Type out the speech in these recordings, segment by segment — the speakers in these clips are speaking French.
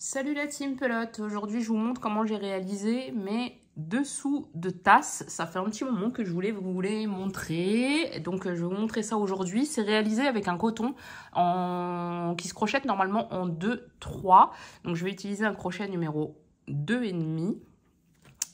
Salut la team pelote, aujourd'hui je vous montre comment j'ai réalisé mes dessous de tasse. Ça fait un petit moment que je voulais vous les montrer, donc je vais vous montrer ça aujourd'hui. C'est réalisé avec un coton qui se crochette normalement en 2-3. Donc je vais utiliser un crochet numéro 2,5.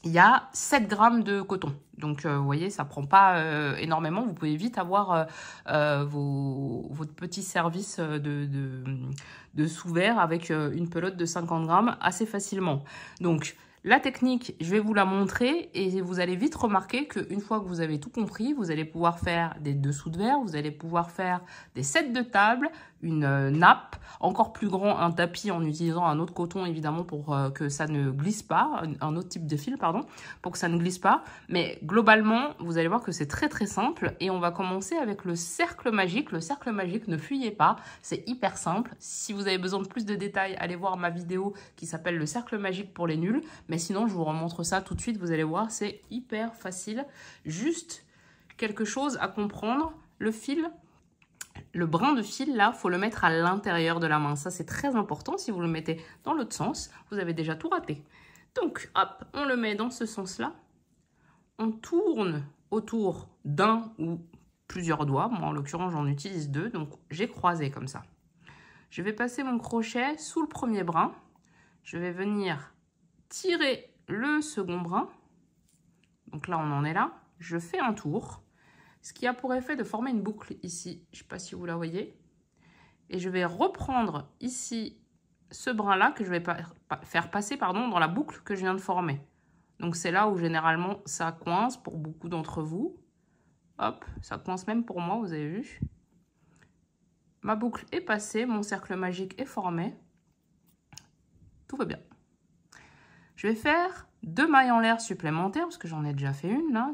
Il y a 7 grammes de coton. Donc, vous voyez, ça ne prend pas énormément. Vous pouvez vite avoir votre petit service de sous-verre avec une pelote de 50 grammes assez facilement. Donc, la technique, je vais vous la montrer et vous allez vite remarquer qu'une fois que vous avez tout compris, vous allez pouvoir faire des dessous de verre, vous allez pouvoir faire des sets de table, une nappe, encore plus grand, un tapis en utilisant un autre coton évidemment pour que ça ne glisse pas, un autre type de fil, pardon, pour que ça ne glisse pas. Mais globalement, vous allez voir que c'est très très simple et on va commencer avec le cercle magique. Le cercle magique, ne fuyez pas, c'est hyper simple. Si vous avez besoin de plus de détails, allez voir ma vidéo qui s'appelle le cercle magique pour les nuls. Mais sinon, je vous remontre ça tout de suite, vous allez voir, c'est hyper facile. Juste quelque chose à comprendre, le fil, le brin de fil là, faut le mettre à l'intérieur de la main. Ça, c'est très important. Si vous le mettez dans l'autre sens, vous avez déjà tout raté. Donc, hop, on le met dans ce sens-là. On tourne autour d'un ou plusieurs doigts. Moi, en l'occurrence, j'en utilise 2. Donc, j'ai croisé comme ça. Je vais passer mon crochet sous le premier brin. Je vais venir tirer le second brin. Donc là, on en est là. Je fais un tour. Ce qui a pour effet de former une boucle ici. Je ne sais pas si vous la voyez. Et je vais reprendre ici ce brin-là que je vais faire passer dans la boucle que je viens de former. Donc c'est là où généralement ça coince pour beaucoup d'entre vous. Hop, ça coince même pour moi, vous avez vu. Ma boucle est passée, mon cercle magique est formé. Tout va bien. Je vais faire 2 mailles en l'air supplémentaires, parce que j'en ai déjà fait une là.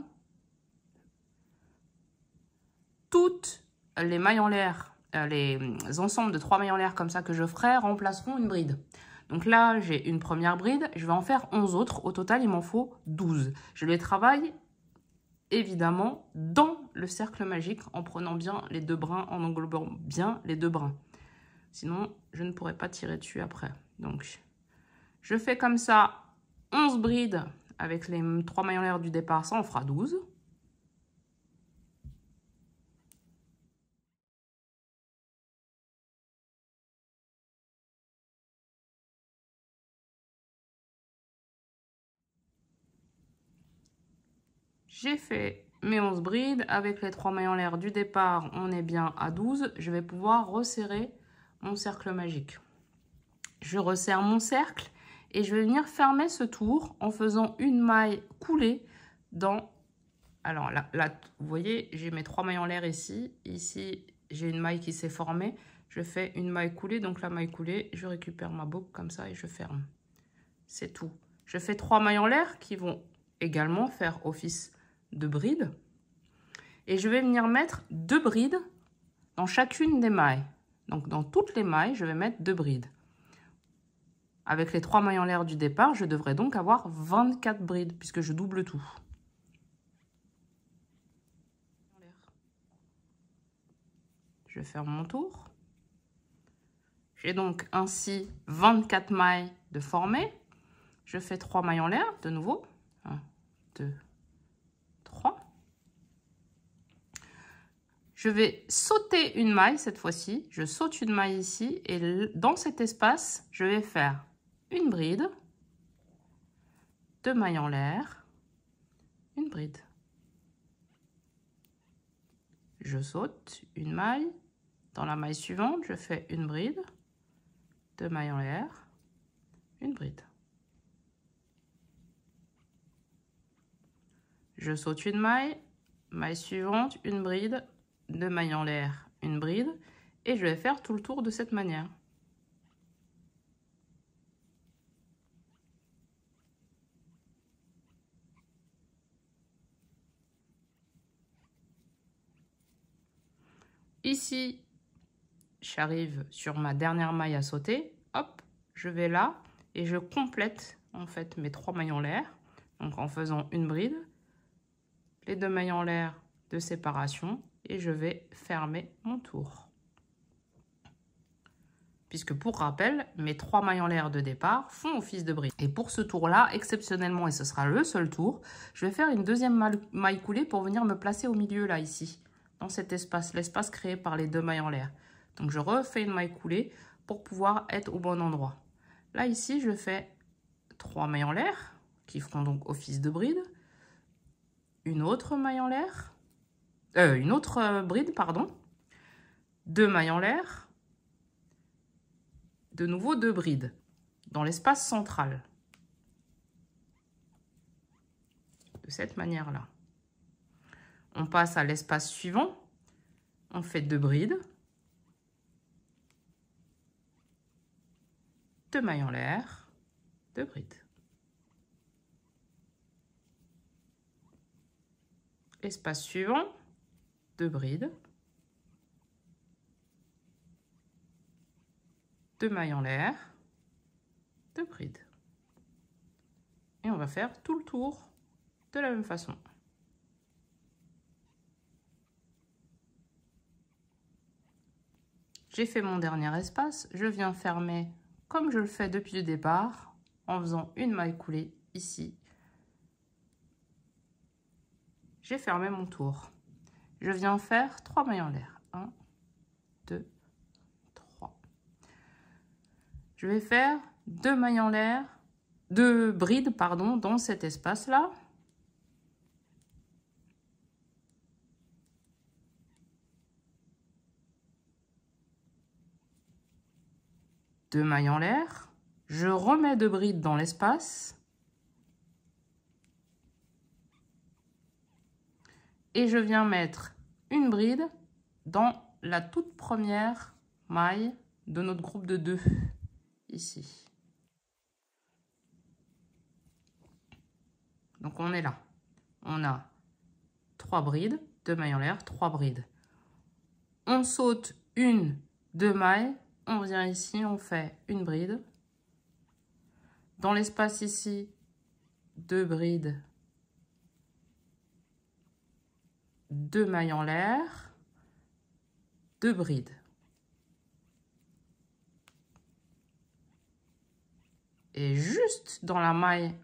Toutes les mailles en l'air, les ensembles de 3 mailles en l'air comme ça que je ferai remplaceront une bride. Donc là, j'ai une première bride, je vais en faire 11 autres. Au total, il m'en faut 12. Je les travaille évidemment dans le cercle magique en prenant bien les 2 brins, en englobant bien les 2 brins. Sinon, je ne pourrai pas tirer dessus après. Donc, je fais comme ça 11 brides avec les 3 mailles en l'air du départ, ça en fera 12. J'ai fait mes 11 brides. Avec les 3 mailles en l'air du départ, on est bien à 12. Je vais pouvoir resserrer mon cercle magique. Je resserre mon cercle et je vais venir fermer ce tour en faisant une maille coulée dans... Alors là vous voyez, j'ai mes 3 mailles en l'air ici. Ici, j'ai une maille qui s'est formée. Je fais une maille coulée. Donc la maille coulée, je récupère ma boucle comme ça et je ferme. C'est tout. Je fais 3 mailles en l'air qui vont également faire office de bride. Et je vais venir mettre 2 brides dans chacune des mailles. Donc dans toutes les mailles, je vais mettre 2 brides. Avec les 3 mailles en l'air du départ, je devrais donc avoir 24 brides puisque je double tout. Je ferme mon tour. J'ai donc ainsi 24 mailles de formées. Je fais 3 mailles en l'air de nouveau. 1, 2, 3. Je vais sauter une maille cette fois-ci. Je saute une maille ici et dans cet espace, je vais faire une bride, 2 mailles en l'air, une bride. Je saute une maille. Dans la maille suivante, je fais une bride, 2 mailles en l'air, une bride. Je saute une maille, maille suivante, une bride, 2 mailles en l'air, une bride, et je vais faire tout le tour de cette manière. Ici, j'arrive sur ma dernière maille à sauter, hop, je vais là et je complète en fait mes 3 mailles en l'air, donc en faisant une bride, les 2 mailles en l'air de séparation et je vais fermer mon tour. puisque pour rappel, mes 3 mailles en l'air de départ font office de bride. Et pour ce tour-là, exceptionnellement, et ce sera le seul tour, je vais faire une deuxième maille coulée pour venir me placer au milieu, là, ici, dans cet espace, l'espace créé par les 2 mailles en l'air. Donc, je refais une maille coulée pour pouvoir être au bon endroit. Là, ici, je fais 3 mailles en l'air, qui feront donc office de bride, une autre maille en l'air, une autre bride, pardon, 2 mailles en l'air, de nouveau 2 brides dans l'espace central. De cette manière-là. On passe à l'espace suivant, on fait 2 brides, 2 mailles en l'air, 2 brides. Espace suivant, 2 brides, 2 mailles en l'air, 2 brides. Et on va faire tout le tour de la même façon. J'ai fait mon dernier espace, je viens fermer comme je le fais depuis le départ en faisant une maille coulée ici. J'ai fermé mon tour. Je viens faire 3 mailles en l'air. 1, 2, 3. Je vais faire 2 mailles en l'air, 2 brides, pardon, dans cet espace-là. Deux mailles en l'air. Je remets 2 brides dans l'espace. Et je viens mettre une bride dans la toute première maille de notre groupe de 2, ici. Donc on est là. On a 3 brides, 2 mailles en l'air, 3 brides. On saute une, 2 mailles, on vient ici, on fait une bride. Dans l'espace ici, 2 brides, 2 mailles en l'air, 2 brides. Et juste dans la maille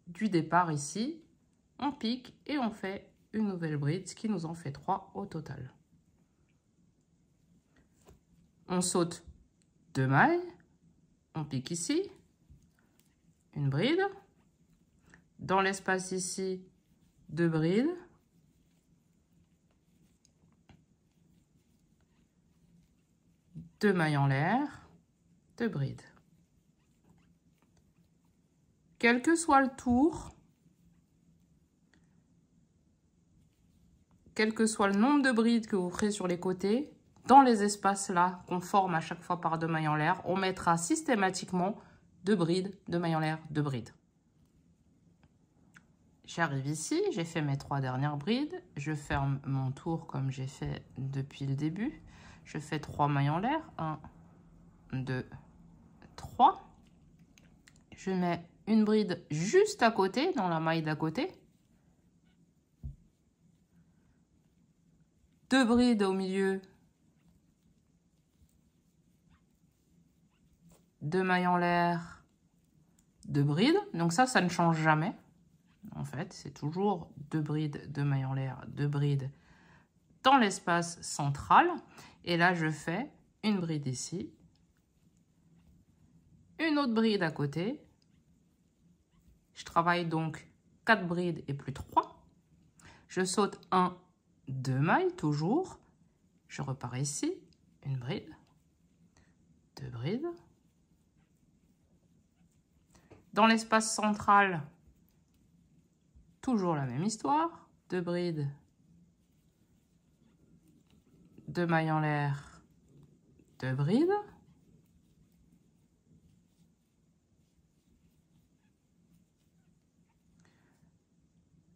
du départ ici, on pique et on fait une nouvelle bride, ce qui nous en fait 3 au total. On saute 2 mailles, on pique ici, une bride. Dans l'espace ici, 2 brides. Deux mailles en l'air, 2 brides. Quel que soit le tour, quel que soit le nombre de brides que vous ferez sur les côtés, dans les espaces là qu'on forme à chaque fois par 2 mailles en l'air, on mettra systématiquement 2 brides, 2 mailles en l'air, 2 brides. J'arrive ici, j'ai fait mes 3 dernières brides, je ferme mon tour comme j'ai fait depuis le début. Je fais 3 mailles en l'air, 1, 2, 3. Je mets une bride juste à côté, dans la maille d'à côté. 2 brides au milieu. 2 mailles en l'air, 2 brides. Donc ça ne change jamais. En fait, c'est toujours 2 brides, 2 mailles en l'air, 2 brides dans l'espace central. Et là, je fais une bride ici, une autre bride à côté. Je travaille donc 4 brides et plus 3. Je saute 1, 2 mailles, toujours. Je repars ici, une bride, 2 brides. Dans l'espace central, toujours la même histoire. 2 brides, 2 mailles en l'air, 2 brides.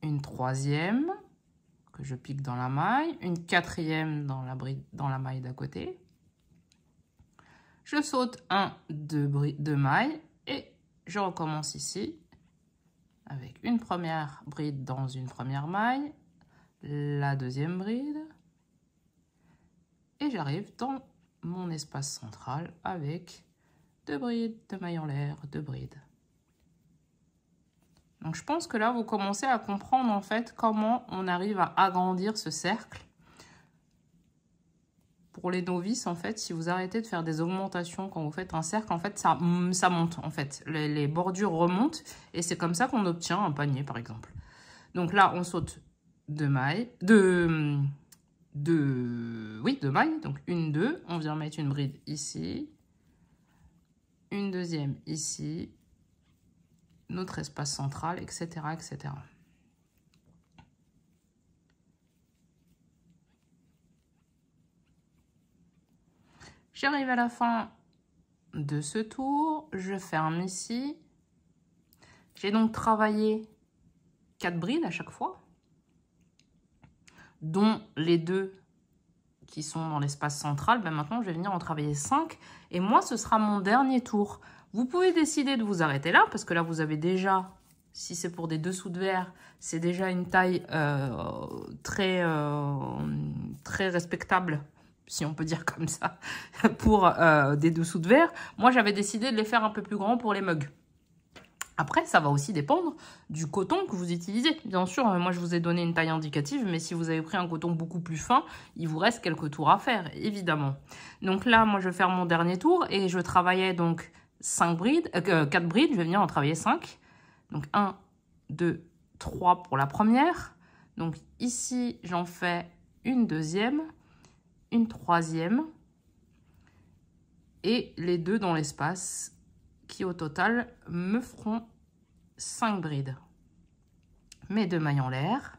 Une troisième que je pique dans la maille, une quatrième dans la bride, dans la maille d'à côté. Je saute 1, 2 mailles et je recommence ici avec une première bride dans une première maille, la deuxième bride et j'arrive dans mon espace central avec 2 brides, 2 mailles en l'air, 2 brides. Donc je pense que là, vous commencez à comprendre en fait comment on arrive à agrandir ce cercle. Pour les novices, en fait, si vous arrêtez de faire des augmentations quand vous faites un cercle, en fait, ça monte, en fait. Les bordures remontent et c'est comme ça qu'on obtient un panier, par exemple. Donc là, on saute 2 mailles, 2 mailles, donc 1, 2. On vient mettre une bride ici, une deuxième ici, notre espace central, etc., etc. J'arrive à la fin de ce tour, je ferme ici. J'ai donc travaillé 4 brides à chaque fois, dont les 2 qui sont dans l'espace central. Ben maintenant, je vais venir en travailler 5 et moi, ce sera mon dernier tour. Vous pouvez décider de vous arrêter là, parce que là, vous avez déjà, si c'est pour des dessous de verre, c'est déjà une taille très respectable, si on peut dire comme ça, pour des dessous de verre. Moi, j'avais décidé de les faire un peu plus grands pour les mugs. Après, ça va aussi dépendre du coton que vous utilisez. Bien sûr, moi, je vous ai donné une taille indicative, mais si vous avez pris un coton beaucoup plus fin, il vous reste quelques tours à faire, évidemment. Donc là, moi, je vais faire mon dernier tour et je travaillais donc 4 brides. Je vais venir en travailler 5. Donc 1, 2, 3 pour la première. Donc ici, j'en fais une deuxième, une troisième et les 2 dans l'espace qui au total me feront 5 brides. Mes 2 mailles en l'air.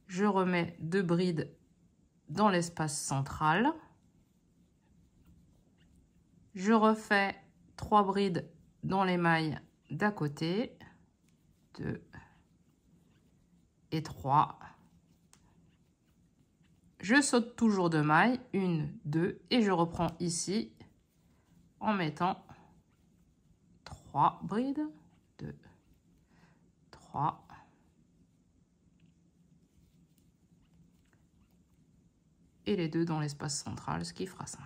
Je remets 2 brides dans l'espace central. Je refais 3 brides dans les mailles d'à côté. 2 et 3. Je saute toujours 2 mailles, 1, 2, et je reprends ici en mettant 3 brides, 2, 3, et les 2 dans l'espace central, ce qui fera 5.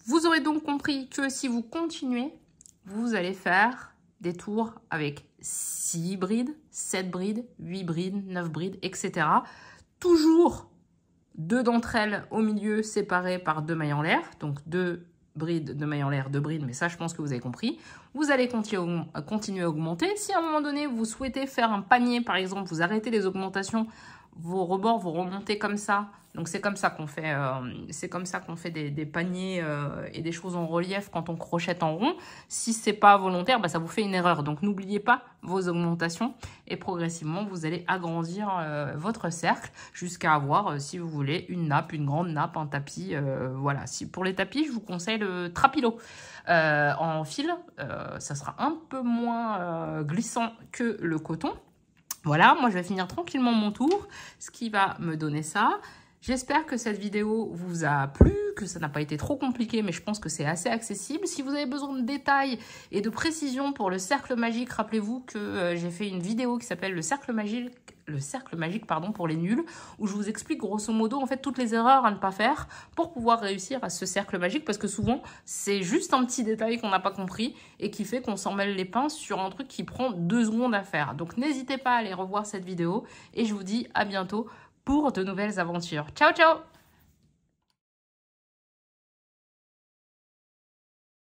Vous aurez donc compris que si vous continuez, vous allez faire des tours avec 6 brides, 7 brides, 8 brides, 9 brides, etc. Toujours 2 d'entre elles au milieu séparées par 2 mailles en l'air. Donc 2 brides, 2 mailles en l'air, 2 brides, mais ça je pense que vous avez compris. Vous allez continuer à augmenter. Si à un moment donné vous souhaitez faire un panier par exemple, vous arrêtez les augmentations, vos rebords vont remonter comme ça. Donc c'est comme ça qu'on fait, des paniers et des choses en relief quand on crochette en rond. Si c'est pas volontaire, bah, ça vous fait une erreur. Donc n'oubliez pas vos augmentations et progressivement vous allez agrandir votre cercle jusqu'à avoir, si vous voulez, une nappe, une grande nappe, un tapis. Voilà. Pour les tapis, je vous conseille le Trapilo en fil. Ça sera un peu moins glissant que le coton. Voilà, moi je vais finir tranquillement mon tour, ce qui va me donner ça. J'espère que cette vidéo vous a plu, que ça n'a pas été trop compliqué, mais je pense que c'est assez accessible. Si vous avez besoin de détails et de précision pour le cercle magique, rappelez-vous que j'ai fait une vidéo qui s'appelle le cercle magique pour les nuls, où je vous explique grosso modo en fait toutes les erreurs à ne pas faire pour pouvoir réussir à ce cercle magique, parce que souvent c'est juste un petit détail qu'on n'a pas compris et qui fait qu'on s'en mêle les pinces sur un truc qui prend 2 secondes à faire. Donc n'hésitez pas à aller revoir cette vidéo et je vous dis à bientôt pour de nouvelles aventures. Ciao ciao!